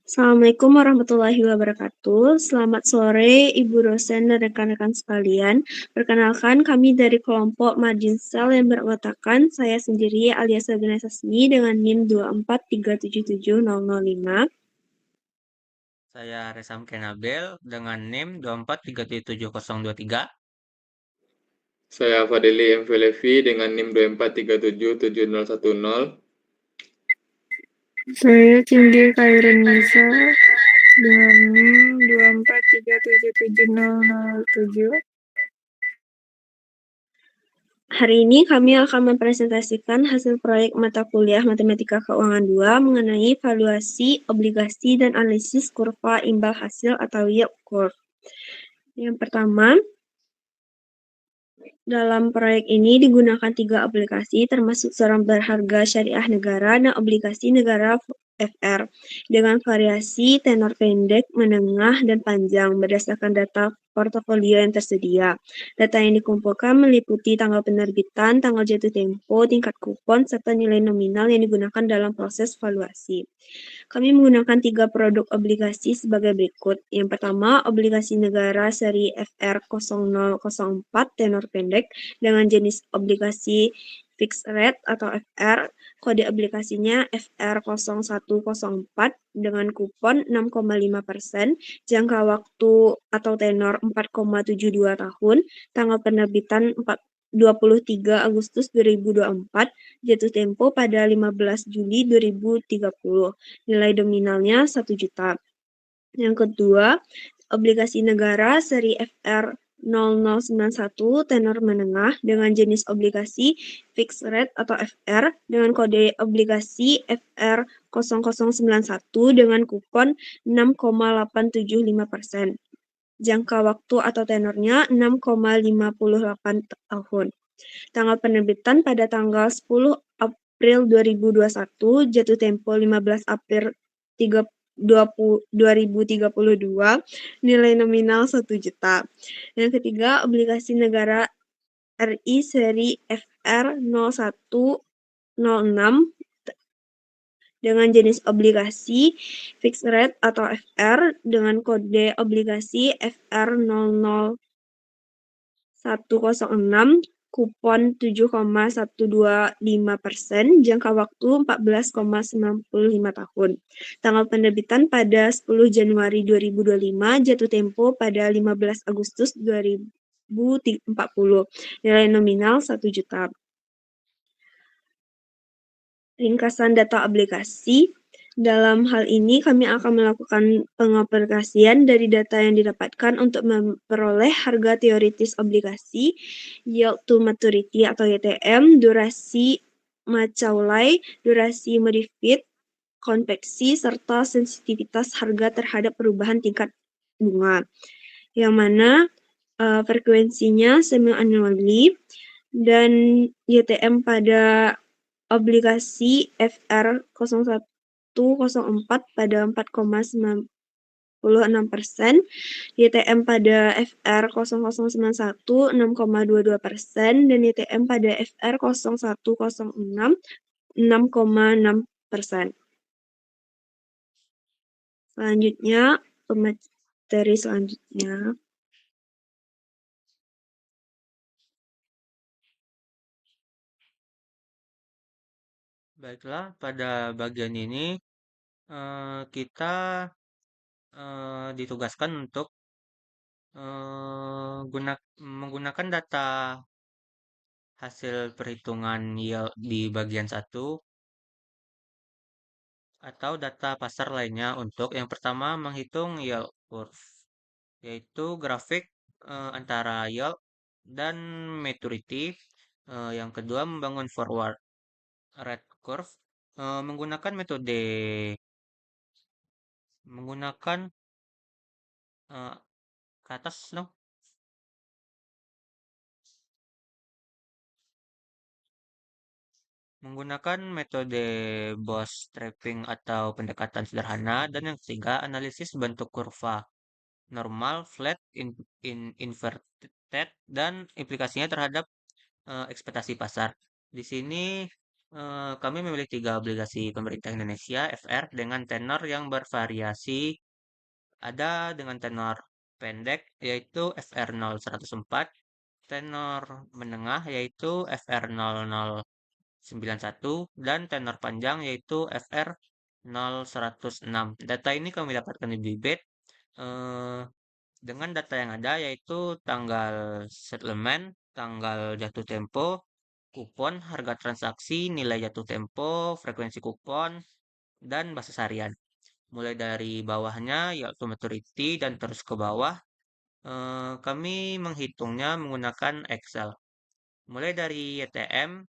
Assalamualaikum warahmatullahi wabarakatuh. Selamat sore, Ibu dosen dan rekan-rekan sekalian. Perkenalkan, kami dari kelompok Marginsel yang beranggotakan saya sendiri alias organisasi dengan NIM 243770005. Saya Resam Kenabel dengan NIM 2437723. Saya Fadeli M. Levi dengan NIM 243777010. Saya Cindy Khairunisa dengan NIM 243777007. Hari ini kami akan mempresentasikan hasil proyek mata kuliah Matematika Keuangan 2 mengenai valuasi, obligasi, dan analisis kurva imbal hasil atau yield curve. Yang pertama, dalam proyek ini digunakan 3 aplikasi termasuk saham berharga syariah negara dan obligasi negara FR dengan variasi tenor pendek, menengah, dan panjang berdasarkan data portofolio yang tersedia. Data yang dikumpulkan meliputi tanggal penerbitan, tanggal jatuh tempo, tingkat kupon, serta nilai nominal yang digunakan dalam proses valuasi. Kami menggunakan 3 produk obligasi sebagai berikut. Yang pertama, obligasi negara seri FR0004 tenor pendek dengan jenis obligasi fixed rate atau FR, kode aplikasinya FR0104 dengan kupon 6,5%, jangka waktu atau tenor 4,72 tahun, tanggal penerbitan 23 Agustus 2024, jatuh tempo pada 15 Juli 2030. Nilai nominalnya 1 juta. Yang kedua, obligasi negara seri FR 0091 tenor menengah dengan jenis obligasi fixed rate atau FR dengan kode obligasi FR 0091 dengan kupon 6,875%. Jangka waktu atau tenornya 6,58 tahun. Tanggal penerbitan pada tanggal 10 April 2021, jatuh tempo 15 April 2032, nilai nominal 1 juta. Yang ketiga, obligasi negara RI seri FR 0106 dengan jenis obligasi fixed rate atau FR dengan kode obligasi FR 00106, kupon 7,125%, jangka waktu 14,95 tahun. Tanggal penerbitan pada 10 Januari 2025, jatuh tempo pada 15 Agustus 2040. Nilai nominal 1 juta. Ringkasan data obligasi. Dalam hal ini kami akan melakukan pengaplikasian dari data yang didapatkan untuk memperoleh harga teoritis obligasi, yield to maturity atau YTM, durasi Macaulay, durasi modified, konveksi, serta sensitivitas harga terhadap perubahan tingkat bunga, yang mana frekuensinya semi-annually, dan YTM pada obligasi FR 0104 pada 4,96%, YTM pada FR 0091 6,22%, dan YTM pada FR 0106 6,6%. Selanjutnya, pemateri selanjutnya. Baiklah, pada bagian ini kita ditugaskan untuk menggunakan data hasil perhitungan yield di bagian 1 atau data pasar lainnya untuk yang pertama menghitung yield curve, yaitu grafik antara yield dan maturity. Yang kedua membangun forward rate curve menggunakan metode ke atas dong. Menggunakan metode bootstrapping atau pendekatan sederhana, dan yang ketiga analisis bentuk kurva normal, flat, inverted, dan implikasinya terhadap ekspektasi pasar. Di sini Kami memilih 3 obligasi pemerintah Indonesia (FR) dengan tenor yang bervariasi. Ada dengan tenor pendek yaitu FR 0104, tenor menengah yaitu FR 0091, dan tenor panjang yaitu FR 0106. Data ini kami dapatkan di Bibit dengan data yang ada yaitu tanggal settlement, tanggal jatuh tempo, kupon, harga transaksi, nilai jatuh tempo, frekuensi kupon, dan basis harian. Mulai dari bawahnya yaitu maturity dan terus ke bawah, kami menghitungnya menggunakan Excel. Mulai dari YTM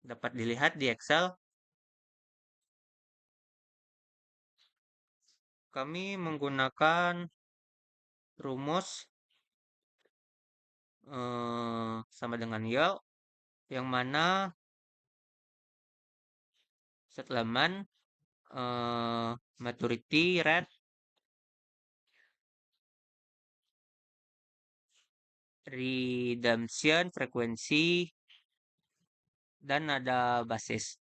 dapat dilihat di Excel. Kami menggunakan rumus sama dengan yield, yang mana settlement, maturity rate, redemption frekuensi, dan ada basis.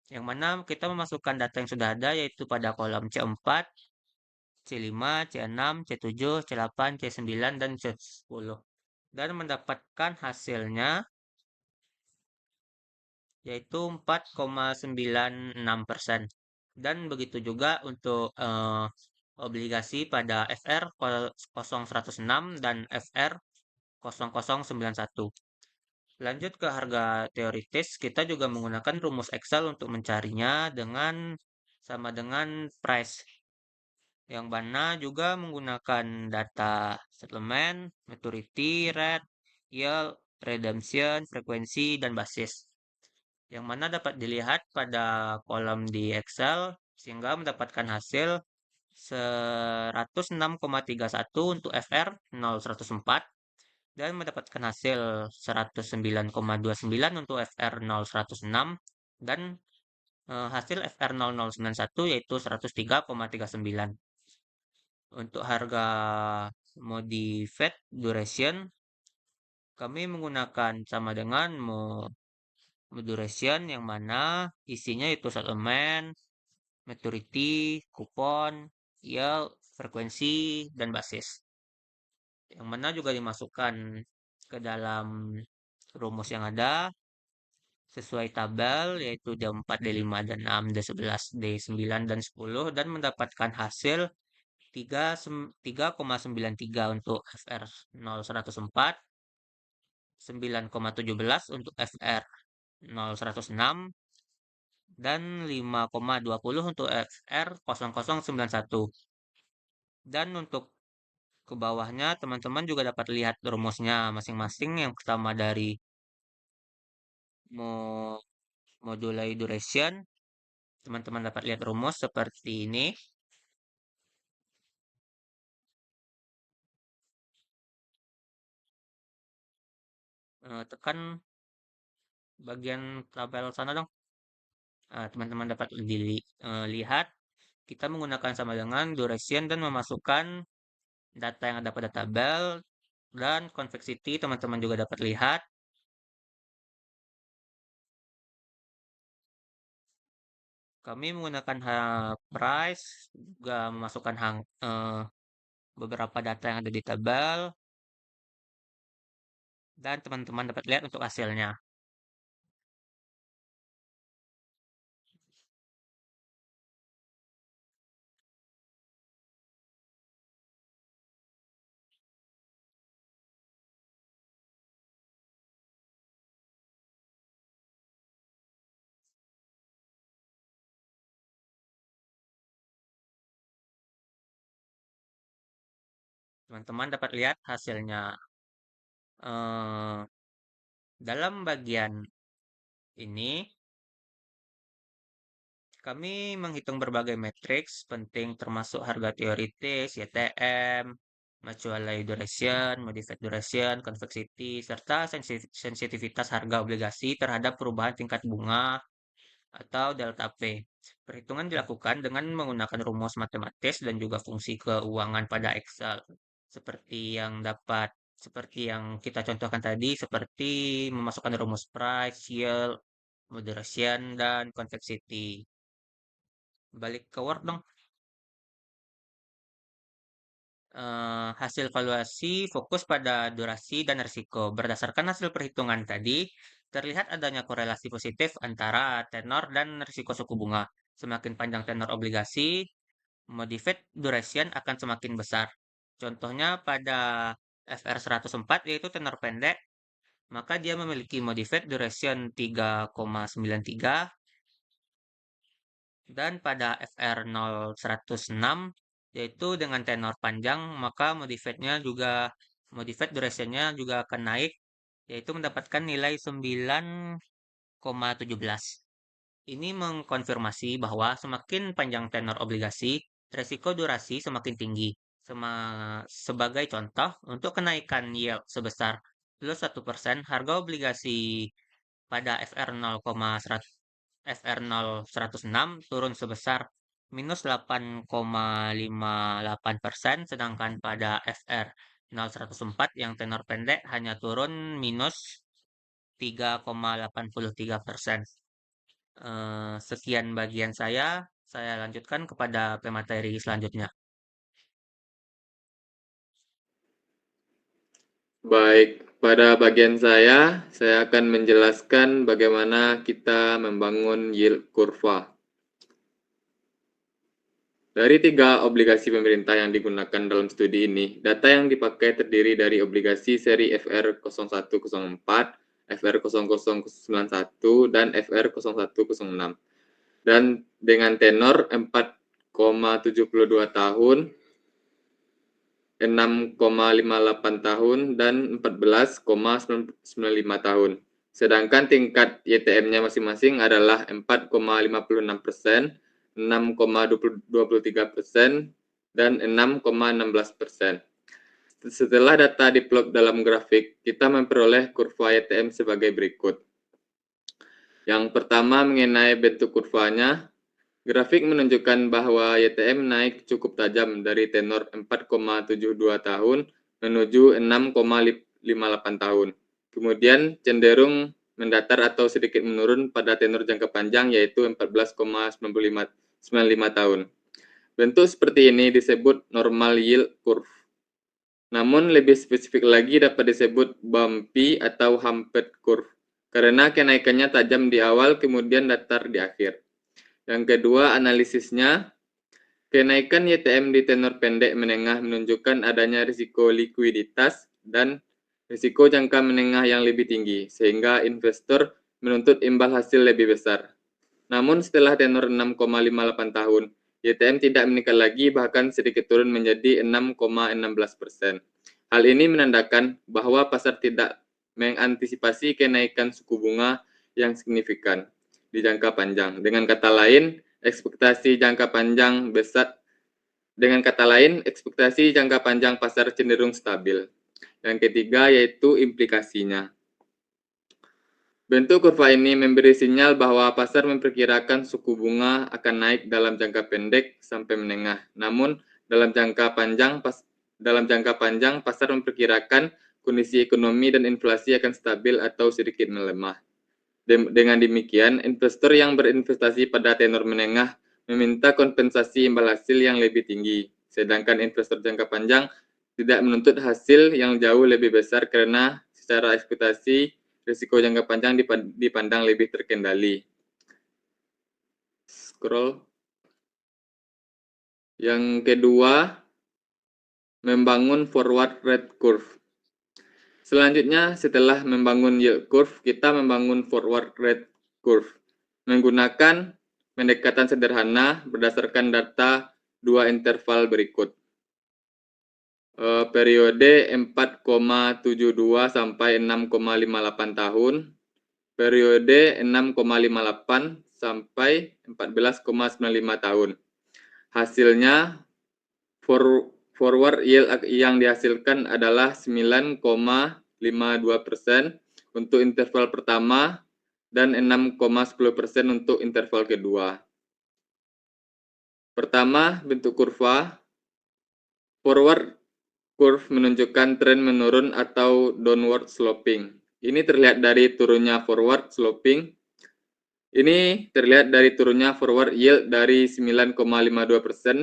Yang mana kita memasukkan data yang sudah ada yaitu pada kolom C4, C5, C6, C7, C8, C9, dan C10. Dan mendapatkan hasilnya yaitu 4,96%. Dan begitu juga untuk obligasi pada FR 0106 dan FR 0091. Lanjut ke harga teoritis, kita juga menggunakan rumus Excel untuk mencarinya sama dengan price, yang mana juga menggunakan data settlement, maturity rate, yield, redemption, frekuensi, dan basis, yang mana dapat dilihat pada kolom di Excel sehingga mendapatkan hasil 106,31 untuk FR 0104 dan mendapatkan hasil 109,29 untuk FR 0106 dan hasil FR 0091 yaitu 103,39. Untuk harga modified duration kami menggunakan sama dengan duration, yang mana isinya itu settlement, maturity, kupon, yield, frekuensi, dan basis. Yang mana juga dimasukkan ke dalam rumus yang ada sesuai tabel yaitu D4, D5, D6, D11, D9, dan 10 dan mendapatkan hasil 3,93 untuk FR 0104, 9,17 untuk FR 0106, dan 5,20 untuk FR 0091. Dan untuk ke bawahnya teman-teman juga dapat lihat rumusnya masing-masing. Yang pertama dari moduli duration, teman-teman dapat lihat rumus seperti ini. Tekan bagian tabel sana dong. Teman-teman dapat lihat kita menggunakan sama dengan duration dan memasukkan data yang ada pada tabel, dan convexity teman-teman juga dapat lihat. Kami menggunakan price, juga memasukkan beberapa data yang ada di tabel, dan teman-teman dapat lihat untuk hasilnya. Teman-teman dapat lihat hasilnya. Dalam bagian ini, kami menghitung berbagai matriks penting termasuk harga teoritis, YTM, mutual duration, modified duration, convexity, serta sensitivitas harga obligasi terhadap perubahan tingkat bunga atau delta P. Perhitungan dilakukan dengan menggunakan rumus matematis dan juga fungsi keuangan pada Excel. Seperti yang kita contohkan tadi, seperti memasukkan rumus price, yield, moderation, dan convexity. Balik ke Word dong. Hasil valuasi fokus pada durasi dan risiko. Berdasarkan hasil perhitungan tadi, terlihat adanya korelasi positif antara tenor dan risiko suku bunga. Semakin panjang tenor obligasi, modified duration akan semakin besar. Contohnya pada FR 104 yaitu tenor pendek, maka dia memiliki modified duration 3,93, dan pada FR 0106 yaitu dengan tenor panjang, maka modified duration-nya juga akan naik, yaitu mendapatkan nilai 9,17. Ini mengkonfirmasi bahwa semakin panjang tenor obligasi, resiko durasi semakin tinggi. Sebagai contoh, untuk kenaikan yield sebesar plus 1%, harga obligasi pada FR 0106 turun sebesar minus 8,58%, sedangkan pada FR 0104 yang tenor pendek hanya turun minus 3,83%. Sekian bagian saya lanjutkan kepada pemateri selanjutnya. Baik, pada bagian saya akan menjelaskan bagaimana kita membangun yield kurva. Dari 3 obligasi pemerintah yang digunakan dalam studi ini, data yang dipakai terdiri dari obligasi seri FR 0104, FR 0091, dan FR 0106. Dan dengan tenor 4,72 tahun, 6,58 tahun, dan 14,95 tahun. Sedangkan tingkat YTM-nya masing-masing adalah 4,56%, 6,23%, dan 6,16%. Setelah data diplot dalam grafik, kita memperoleh kurva YTM sebagai berikut. Yang pertama mengenai bentuk kurvanya, grafik menunjukkan bahwa YTM naik cukup tajam dari tenor 4,72 tahun menuju 6,58 tahun. Kemudian cenderung mendatar atau sedikit menurun pada tenor jangka panjang yaitu 14,95 tahun. Bentuk seperti ini disebut normal yield curve. Namun lebih spesifik lagi dapat disebut bumpy atau humped curve karena kenaikannya tajam di awal kemudian datar di akhir. Yang kedua, analisisnya, kenaikan YTM di tenor pendek menengah menunjukkan adanya risiko likuiditas dan risiko jangka menengah yang lebih tinggi, sehingga investor menuntut imbal hasil lebih besar. Namun setelah tenor 6,58 tahun, YTM tidak meningkat lagi, bahkan sedikit turun menjadi 6,16%. Hal ini menandakan bahwa pasar tidak mengantisipasi kenaikan suku bunga yang signifikan di jangka panjang. Dengan kata lain, ekspektasi jangka panjang pasar cenderung stabil. Yang ketiga yaitu implikasinya. Bentuk kurva ini memberi sinyal bahwa pasar memperkirakan suku bunga akan naik dalam jangka pendek sampai menengah. Namun dalam jangka panjang pasar memperkirakan kondisi ekonomi dan inflasi akan stabil atau sedikit melemah. Dengan demikian, investor yang berinvestasi pada tenor menengah meminta kompensasi imbal hasil yang lebih tinggi, sedangkan investor jangka panjang tidak menuntut hasil yang jauh lebih besar karena secara ekspektasi risiko jangka panjang dipandang lebih terkendali. Scroll. Yang kedua, membangun forward rate curve. Selanjutnya, setelah membangun yield curve, kita membangun forward rate curve menggunakan pendekatan sederhana berdasarkan data 2 interval berikut. Periode 4,72 sampai 6,58 tahun, periode 6,58 sampai 14,95 tahun. Hasilnya, forward yield yang dihasilkan adalah 9,52% untuk interval pertama dan 6,10% untuk interval kedua. Pertama, bentuk kurva. Forward curve menunjukkan tren menurun atau downward sloping. Ini terlihat dari turunnya forward sloping Ini terlihat dari turunnya forward yield dari 9,52%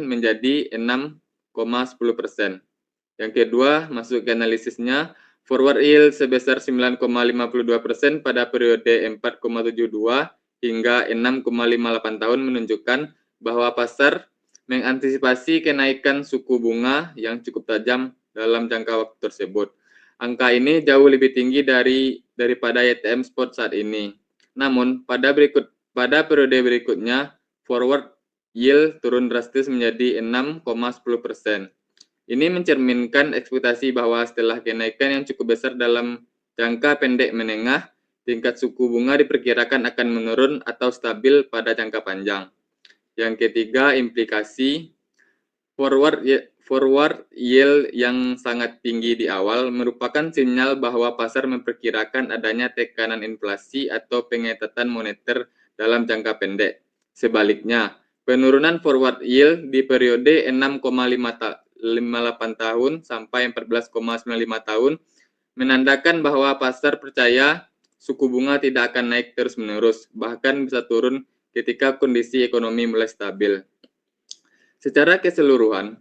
menjadi 6,10%. Yang kedua, masuk ke analisisnya, forward yield sebesar 9,52% pada periode 4,72 hingga 6,58 tahun menunjukkan bahwa pasar mengantisipasi kenaikan suku bunga yang cukup tajam dalam jangka waktu tersebut. Angka ini jauh lebih tinggi daripada YTM spot saat ini. Namun, pada periode berikutnya, forward yield turun drastis menjadi 6,10%. Ini mencerminkan ekspektasi bahwa setelah kenaikan yang cukup besar dalam jangka pendek menengah, tingkat suku bunga diperkirakan akan menurun atau stabil pada jangka panjang. Yang ketiga, implikasi forward yield yang sangat tinggi di awal merupakan sinyal bahwa pasar memperkirakan adanya tekanan inflasi atau pengetatan moneter dalam jangka pendek. Sebaliknya, penurunan forward yield di periode 6,58 tahun sampai 14,95 tahun menandakan bahwa pasar percaya suku bunga tidak akan naik terus-menerus, bahkan bisa turun ketika kondisi ekonomi mulai stabil. Secara keseluruhan,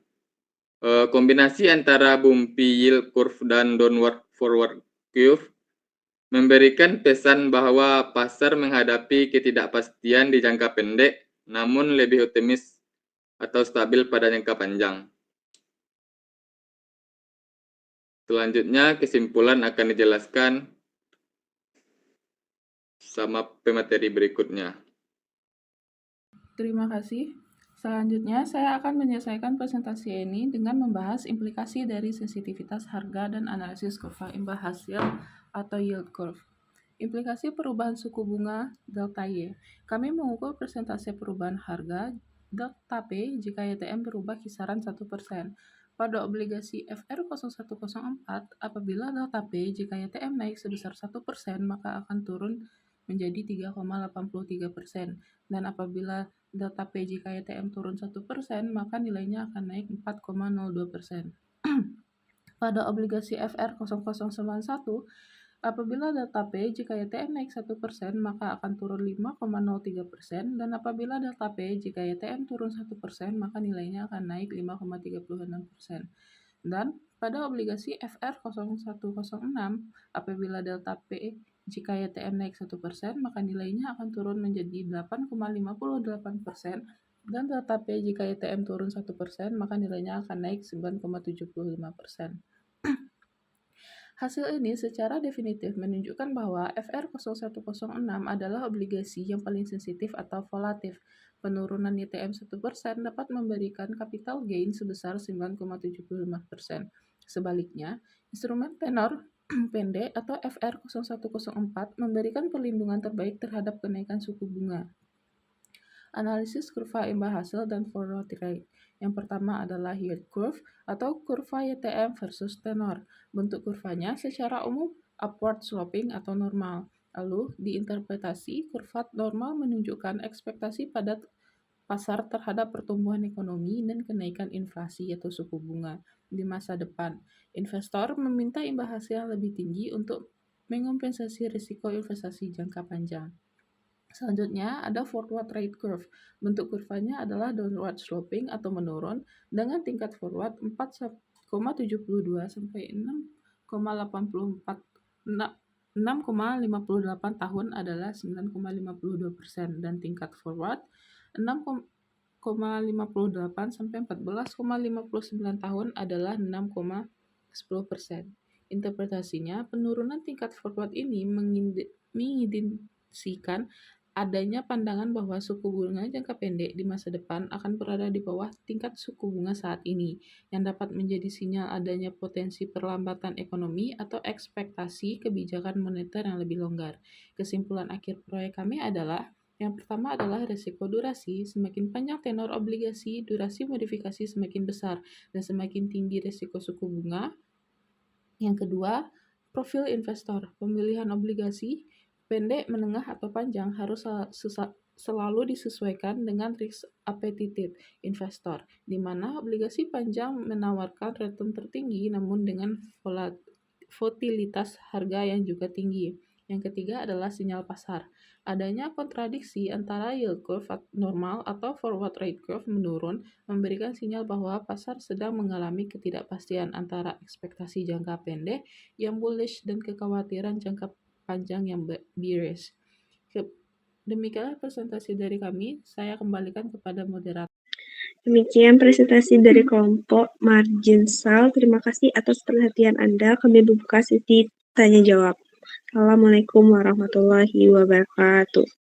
kombinasi antara bumpy yield curve dan downward forward curve memberikan pesan bahwa pasar menghadapi ketidakpastian di jangka pendek, namun lebih optimis atau stabil pada jangka panjang. Selanjutnya, kesimpulan akan dijelaskan sama pemateri berikutnya. Terima kasih. Selanjutnya, saya akan menyelesaikan presentasi ini dengan membahas implikasi dari sensitivitas harga dan analisis kurva imbal hasil atau yield curve. Implikasi perubahan suku bunga delta Y. Kami mengukur persentase perubahan harga delta P jika YTM berubah kisaran 1%. Pada obligasi FR0104, apabila delta P jika YTM naik sebesar 1%, maka akan turun menjadi 3,83%. Dan apabila delta P jika YTM turun 1%, maka nilainya akan naik 4,02%. Pada obligasi FR0091, apabila delta P jika YTM naik 1%, maka akan turun 5,03%, dan apabila delta P jika YTM turun 1%, maka nilainya akan naik 5,36%. Dan pada obligasi FR0106, apabila delta P jika YTM naik 1%, maka nilainya akan turun menjadi 8,58%, dan delta P jika YTM turun 1%, maka nilainya akan naik 9,75%. Hasil ini secara definitif menunjukkan bahwa FR0106 adalah obligasi yang paling sensitif atau volatif. Penurunan YTM 1% dapat memberikan capital gain sebesar 9,75%. Sebaliknya, instrumen tenor pendek atau FR0104 memberikan perlindungan terbaik terhadap kenaikan suku bunga. Analisis kurva imbal hasil dan forward rate. Yang pertama adalah yield curve atau kurva YTM versus tenor. Bentuk kurvanya secara umum upward sloping atau normal. Lalu, diinterpretasi, kurva normal menunjukkan ekspektasi pada pasar terhadap pertumbuhan ekonomi dan kenaikan inflasi atau suku bunga di masa depan. Investor meminta imbal hasil yang lebih tinggi untuk mengompensasi risiko investasi jangka panjang. Selanjutnya ada forward rate curve. Bentuk kurvanya adalah downward sloping atau menurun dengan tingkat forward 4,72 sampai 6,58 tahun adalah 9,52% dan tingkat forward 6,58 sampai 14,59 tahun adalah 6,10%. Interpretasinya, penurunan tingkat forward ini mengindikasikan adanya pandangan bahwa suku bunga jangka pendek di masa depan akan berada di bawah tingkat suku bunga saat ini, yang dapat menjadi sinyal adanya potensi perlambatan ekonomi atau ekspektasi kebijakan moneter yang lebih longgar. Kesimpulan akhir proyek kami adalah yang pertama adalah risiko durasi. Semakin panjang tenor obligasi, durasi modifikasi semakin besar dan semakin tinggi risiko suku bunga. Yang kedua, profil investor. Pemilihan obligasi pendek, menengah, atau panjang harus selalu disesuaikan dengan risk appetite investor, di mana obligasi panjang menawarkan return tertinggi namun dengan volatilitas harga yang juga tinggi. Yang ketiga adalah sinyal pasar. Adanya kontradiksi antara yield curve normal atau forward rate curve menurun memberikan sinyal bahwa pasar sedang mengalami ketidakpastian antara ekspektasi jangka pendek yang bullish dan kekhawatiran jangka panjang yang bearish. Demikianlah presentasi dari kami. Saya kembalikan kepada moderator. Demikian presentasi dari kelompok Margin Sal. Terima kasih atas perhatian Anda. Kami membuka sesi tanya jawab. Assalamualaikum warahmatullahi wabarakatuh.